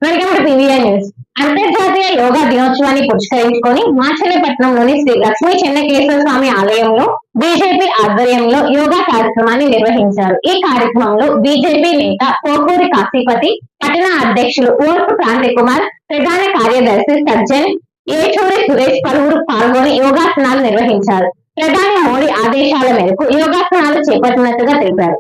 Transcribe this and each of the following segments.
Welcome to PVR news. అంతర్జాతీయ యోగా దినోత్సవాన్ని పురస్కరించుకొని మాచర్లపట్నంలోని శ్రీ లక్ష్మీ చెన్నకేశ్వర స్వామి ఆలయంలో బీజేపీ ఆధ్వర్యంలో యోగా కార్యక్రమాన్ని నిర్వహించారు. ఈ కార్యక్రమంలో బీజేపీ నేత కోకూరి కాశీపతి, పట్టణ అధ్యక్షులు ఓర్పు క్రాంతి కుమార్, ప్రధాన కార్యదర్శి సజ్జన్ ఏచూరి సురేష్ పలువురు పాల్గొని యోగాసనాలు నిర్వహించారు. ప్రధాని మోడీ ఆదేశాల మేరకు యోగాసనాలు చేపట్టినట్టుగా తెలిపారు.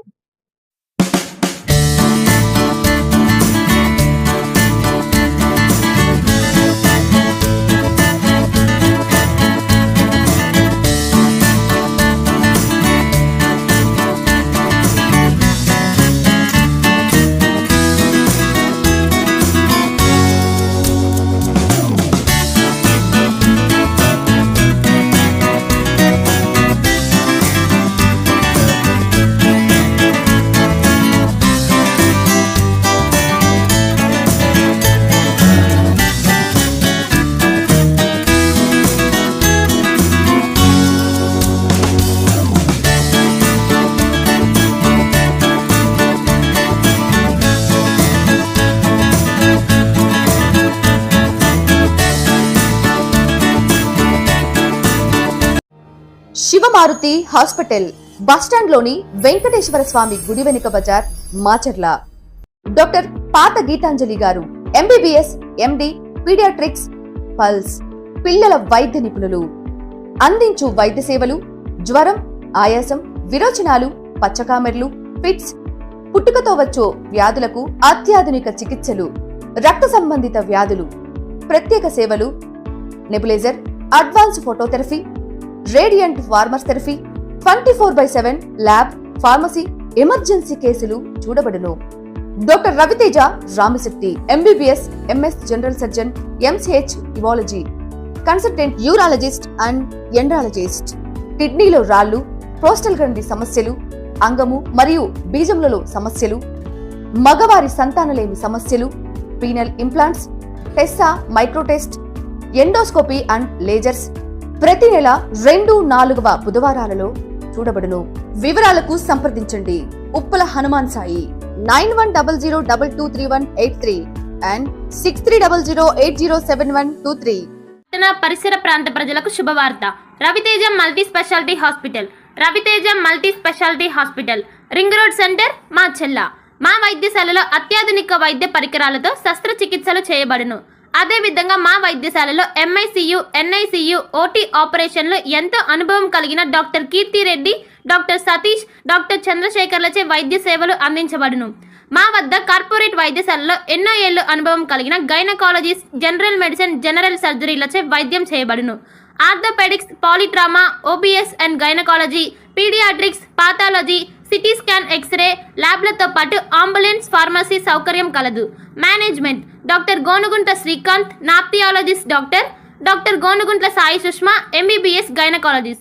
శివమారుతి హాస్పిటల్ బస్టాండ్లోని వెంకటేశ్వర స్వామి గుడి వెనుక బజార్, మాచర్ల. డాక్టర్ పాత గీతాంజలి గారు ఎంబీబీఎస్, ఎండి, పీడియాట్రిక్స్, పల్స్, పిల్లల వైద్య నిపుణులు. అందించు వైద్య సేవలు: జ్వరం, ఆయాసం, విరోచనాలు, పచ్చకామెర్లు, ఫిట్స్, పుట్టుకతో వచ్చే వ్యాధులకు అత్యాధునిక చికిత్సలు, రక్త సంబంధిత వ్యాధులు. ప్రత్యేక సేవలు: nebulizer, advance phototherapy, radiant warmers therapy, 24/7 lab, pharmacy, emergency కేసులు చూడబడును. Doctor Raviteja Ramasetti MBBS, MS general surgeon, MCH urology, consultant urologist and andrologist. కిడ్నీలో రాళ్లు, ప్రోస్టల్ గ్రంథి సమస్యలు, అంగము మరియు బీజములలో సమస్యలు, మగవారి సంతానలేమి సమస్యలు, penal implants, Tessa, మైక్రోటెస్ట్, endoscopy and lasers. ప్రతి నెల 2, 4వ బుధవారాలలో చూడబడును. వివరాలకు సంప్రదించండి ఉప్పల హనుమాన్ సాయి 9100223183 అండ్ 6300807123. పరిసర ప్రాంత ప్రజలకు శుభవార్త. Raviteja multi speciality hospital. Raviteja multi speciality hospital, ring road centre, Macherla. మా వైద్యశాలలో అత్యాధునిక వైద్య పరికరాలతో శస్త్రచికిత్సలు చేయబడును. అదేవిధంగా మా వైద్యశాలలో ఎంఐసియు, ఎన్ఐసియు, ఓటీ ఆపరేషన్లు ఎంతో అనుభవం కలిగిన doctor Keerthi Reddy, doctor Satish, doctor చంద్రశేఖర్లచే వైద్య సేవలు అందించబడును. మా వద్ద కార్పొరేట్ వైద్యశాలలో ఎన్నో ఏళ్లు అనుభవం కలిగిన గైనకాలజిస్ట్, జనరల్ మెడిసిన్, జనరల్ సర్జరీలచే వైద్యం చేయబడును. Orthopaedics, polytrauma, OBS and gynaecology, paediatrics, pathology, CT scan, x-ray ల్యాబ్లతో పాటు అంబులెన్స్, ఫార్మసీ సౌకర్యం కలదు. Management: doctor Gonuguntla Srikanth, nephrologist doctor Gonuguntla Sai Sushma, MBBS gynaecologist.